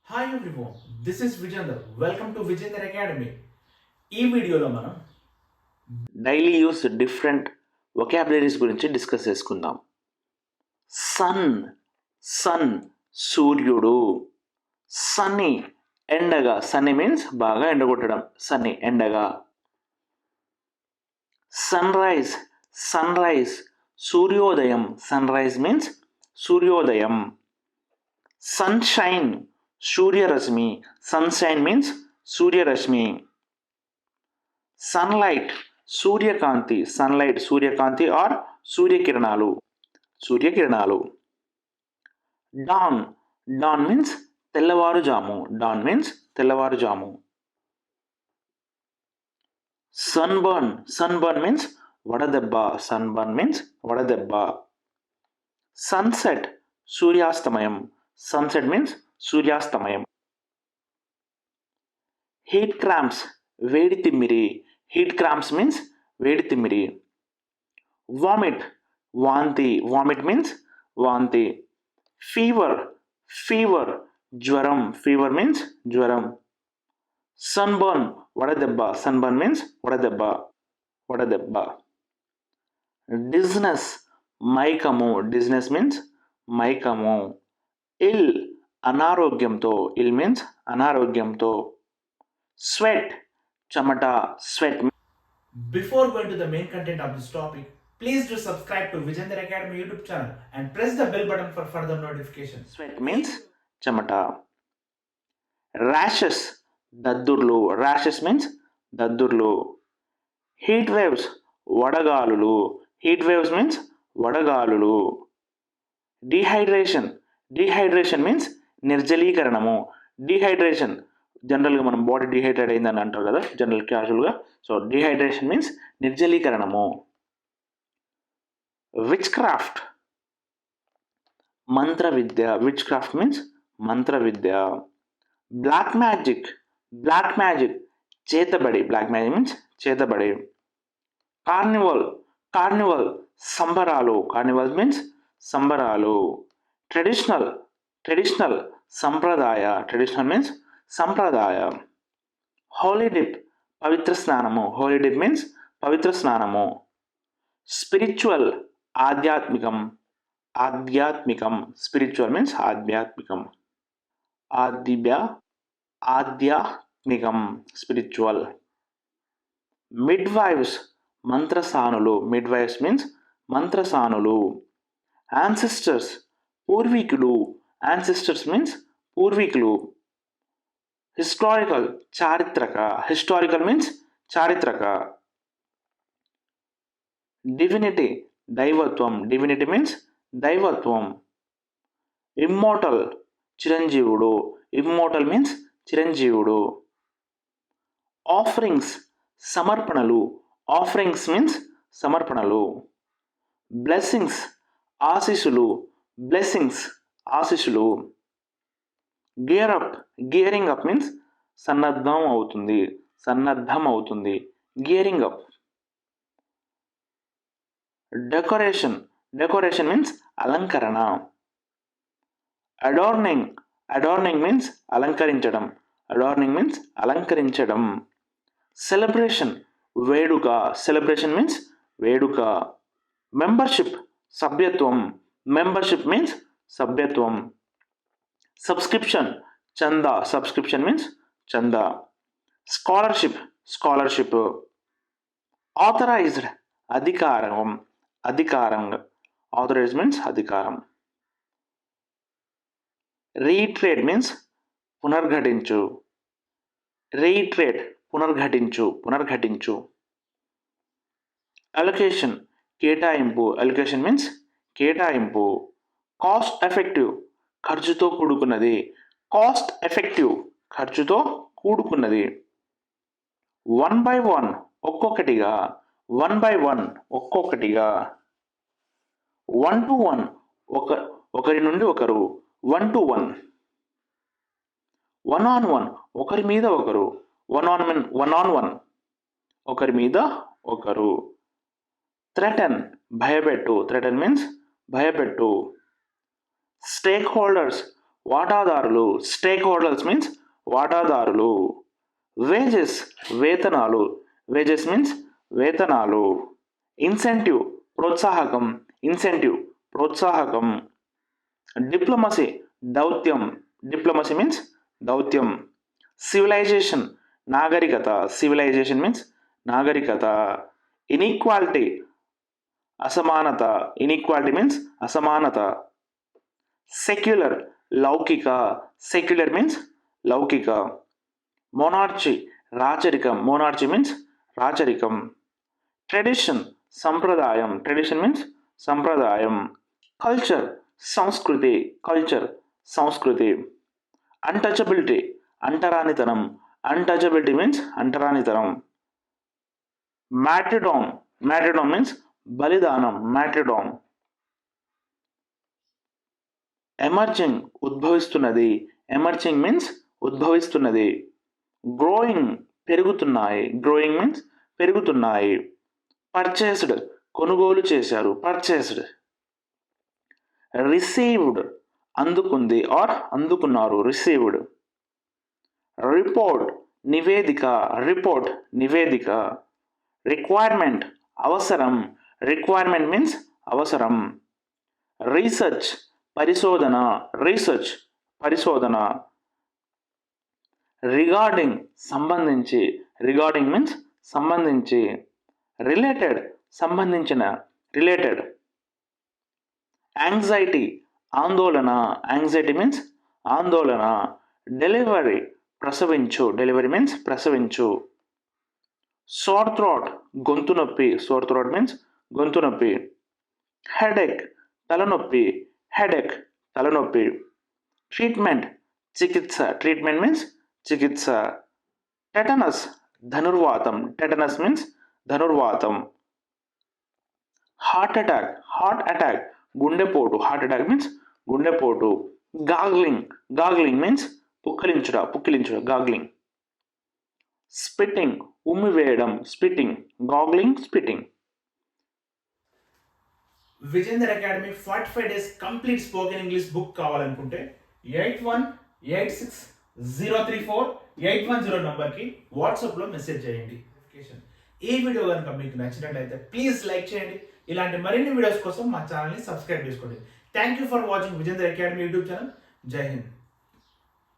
Hi everyone, this is Vijender. Welcome to Vijender academy. ఈ వీడియోలో మనం డైలీ యూస్ డిఫరెంట్ వొకాబులరీస్ గురించి డిస్కస్ చేసుకుందాం. సన్ సన్ సూర్యుడు. సన్నీ ఎండగా. సన్నీ మీన్స్ బాగా ఎండగొట్టడం. సన్నీ ఎండగా. సన్ రైజ్ సన్ రైజ్ సూర్యోదయం. సన్ రైజ్ మీన్స్ సూర్యోదయం. సన్షైన్ సూర్యరశ్మి. సన్షైన్ మీన్స్ సూర్యరశ్మి. సన్లైట్ సూర్యకాంతి. సన్లైట్ సూర్యకాంతి ఆర్ సూర్యకిరణాలు. సూర్యకిరణాలు. డాన్ డాన్ మీన్స్ తెల్లవారుజాము. డాన్ మీన్స్ తెల్లవారుజాము. సన్బర్న్ సన్బర్న్ మీన్స్ వడదెబ్బ. సన్బర్న్ మీన్స్ వడదెబ్బ. సన్సెట్ సూర్యాస్తమయం. సన్సెట్ మీన్స్ సూర్యాస్తమయం. హీట్ క్రాంప్స్ వేడి తిమ్మిరి. హీట్ క్రాంప్స్ మీన్స్ వేడి తిమ్మిరి. వామిట్ వాంతి. వామిట్ మీన్స్ వాంతి. ఫీవర్ ఫీవర్ జ్వరం. ఫీవర్ మీన్స్ జ్వరం. సన్బర్న్ వడదెబ్బ. సన్బర్న్ మీన్స్ వడదెబ్బ. వడదెబ్బ. డిజ్నెస్ మైకము. డిజ్నెస్ మీన్స్ మైకము. ఇల్ అనారోగ్యంతో. ఇల్ మీన్స్ అనారోగ్యంతో. స్వెట్ చెమట. Sweat. Before going to the main content of this topic, please do subscribe to Vijender Academy YouTube channel and press the bell button for further notifications. Sweat means చెమట. Rashes దద్దుర్లు. Rashes means దద్దుర్లు. Heat waves వడగాలులు. Heat waves means వడగాలులు. Dehydration dehydration means నిర్జలీకరణము. Dehydration జనరల్గా మనం body dehydrate అయిందని అంటారు కదా జనరల్ క్యాజువల్గా. సో డిహైడ్రేషన్ మీన్స్ నిర్జలీకరణము. విచ్ క్రాఫ్ట్ మంత్ర విద్య. విచ్ క్రాఫ్ట్ మీన్స్ మంత్ర విద్య. బ్లాక్ మ్యాజిక్ బ్లాక్ మ్యాజిక్ చేతబడి. బ్లాక్ మ్యాజిక్ మీన్స్ చేతబడి. కార్నివల్ కార్నివల్ సంబరాలు. కార్నివల్ మీన్స్ సంబరాలు. ట్రెడిషనల్ ట్రెడిషనల్ సంప్రదాయ. ట్రెడిషనల్ మీన్స్ సంప్రదాయ. హోలీ డిప్ పవిత్ర స్నానము. హోలీ డిప్ మీన్స్ పవిత్ర స్నానము. స్పిరిచువల్ ఆధ్యాత్మికం. ఆధ్యాత్మికం. స్పిరిచువల్ మీన్స్ ఆధ్యాత్మికం. ఆధ్యాత్మికం స్పిరిచువల్. మిడ్వైవ్స్ మంత్రసానులు. మిడ్వైవ్స్ మీన్స్ మంత్రసానులు. యాన్సిస్టర్స్ పూర్వీకులు. యాన్సిస్టర్స్ మీన్స్ పూర్వీకులు. హిస్టారికల్ చారిత్రక. హిస్టారికల్ మీన్స్ చారిత్రక. డివినిటీ దైవత్వం. డివినిటీ మీన్స్ దైవత్వం. ఇమ్మోర్టల్ చిరంజీవుడు. ఇమ్మోర్టల్ మీన్స్ చిరంజీవుడు. ఆఫరింగ్స్ సమర్పణలు. ఆఫరింగ్స్ మీన్స్ సమర్పణలు. బ్లెస్సింగ్స్ ఆశీస్సులు. బ్లెస్సింగ్స్ ఆశీస్సులు. Gear up gearing up means సన్నద్ధం అవుతుంది. సన్నద్ధం అవుతుంది. Gearing up. Decoration decoration means అలంకరణ. అడార్నింగ్ అడార్నింగ్ మీన్స్ అలంకరించడం. అడార్నింగ్ మీన్స్ అలంకరించడం. సెలబ్రేషన్ వేడుక. సెలబ్రేషన్ మీన్స్ వేడుక. మెంబర్షిప్ సభ్యత్వం. మెంబర్షిప్ మీన్స్ సభ్యత్వం. సబ్స్క్రిప్షన్ చందా. సబ్స్క్రిప్షన్ మీన్స్ చందా. Scholarship scholarship. ఆథరైజ్డ్ అధికారం. అధికారం. ఆథరైజ్ మీన్స్ అధికారం. రీట్రేట్ మీన్స్ పునర్ఘటించు. రీట్రేట్ పునర్ఘటించు. పునర్ఘటించు. అలొకేషన్ కేటాయింపు. అలొకేషన్ మీన్స్ కేటాయింపు. కాస్ట్ ఎఫెక్టివ్ ఖర్చుతో కూడుకున్నది. కాస్ట్ ఎఫెక్టివ్ ఖర్చుతో కూడుకున్నది. వన్ బై వన్ ఒక్కొక్కటిగా. వన్ బై వన్ ఒక్కొక్కటిగా. వన్ టు వన్ ఒకరి నుండి ఒకరు. One to one. One on one ఒకరి మీద ఒకరు. వన్ ఆన్ వన్ ఒకరి మీద ఒకరు. థ్రెటన్ భయపెట్టు. థ్రెటన్ మీన్స్ భయపెట్టు. స్టేక్ హోల్డర్స్ వాటాదారులు, స్టేక్ హోల్డర్స్ మీన్స్ వాటాదారులు. వేజెస్, వేతనాలు, వేజెస్ మీన్స్ వేతనాలు. ఇన్సెంటివ్, ప్రోత్సాహకం, ఇన్సెంటివ్ ప్రోత్సాహకం. డిప్లొమసీ, దౌత్యం, డిప్లొమసీ మీన్స్ దౌత్యం. సివిలైజేషన్, నాగరికత, సివిలైజేషన్ మీన్స్ నాగరికత. ఇన్ఈక్వాలిటీ, అసమానత, ఇన్ఈక్వాలిటీ మీన్స్ అసమానత. సెక్యులర్, లౌకిక, సెక్యులర్ మీన్స్ లౌకిక. మొనార్చీ, రాచరికం, మొనార్చీ మీన్స్ రాచరికం. ట్రెడిషన్, సంప్రదాయం, ట్రెడిషన్ మీన్స్ సంప్రదాయం. కల్చర్, సంస్కృతి, కల్చర్ సంస్కృతి. అన్టచబిలిటీ, అంటరానితనం, అన్టచబిలిటీ మీన్స్ అంటరానితనం. మ్యాట్రిడాన్, మ్యాట్రిడాన్ మీన్స్ బలిదానం, మ్యాట్రిడాన్. ఎమర్జింగ్, ఉద్భవిస్తున్నది, ఎమర్జింగ్ మీన్స్ ఉద్భవిస్తున్నది. గ్రోయింగ్, పెరుగుతున్నాయి, గ్రోయింగ్ మీన్స్ పెరుగుతున్నాయి. పర్చేస్డ్, కొనుగోలు చేశారు, పర్చేస్డ్. రిసీవ్డ్, అందుకుంది ఆర్ అందుకున్నారు, రిసీవ్డ్. రిపోర్ట్, నివేదిక, రిపోర్ట్ నివేదిక. రిక్వైర్మెంట్, అవసరం, రిక్వైర్మెంట్ మీన్స్ అవసరం. రీసెర్చ్, పరిశోధన, రీసెర్చ్ పరిశోధన. రిగార్డింగ్, సంబంధించి, రిగార్డింగ్ మీన్స్ సంబంధించి. రిలేటెడ్, సంబంధించిన, రిలేటెడ్. యాంగ్జైటీ, ఆందోళన, యాంగ్జైటీ మీన్స్ ఆందోళన. డెలివరీ, ప్రసవించు, డెలివరీ మీన్స్ ప్రసవించు. సోర్ థ్రోట్, గొంతు నొప్పి, సోర్ థ్రోట్ మీన్స్ గొంతు నొప్పి. హెడేక్, తలనొప్పి, హెడేక్ తలనొప్పి. ట్రీట్మెంట్, చికిత్స, ట్రీట్మెంట్ మీన్స్ చికిత్స. టెటనస్, ధనుర్వాతం, టెటనస్ మీన్స్ ధనుర్వాతం. హార్ట్ అటాక్, హార్ట్ అటాక్ గుండెపోటు, హార్ట్ అటాక్ మీన్స్ గుండెపోటు. గాగ్లింగ్, గాగ్లింగ్ మీన్స్ పుక్కిలించుట, పుక్కిలించుట, గాగ్లింగ్. స్పిట్టింగ్, ఉమ్మివేయడం, spitting, gargling, spitting. Vijender academy 45 days complete spoken English book కావాలనుకుంటే 8186034810 నంబర్కి వాట్సాప్లో మెసేజ్ చేయండి. ఈ వీడియో కనుక మీకు నచ్చినట్లయితే ప్లీజ్ లైక్ చేయండి. ఇలాంటి మరిన్ని వీడియోస్ కోసం మా ఛానల్ని సబ్స్క్రైబ్ చేసుకోండి. Thank you for watching Vijender academy YouTube channel. జై హింద్.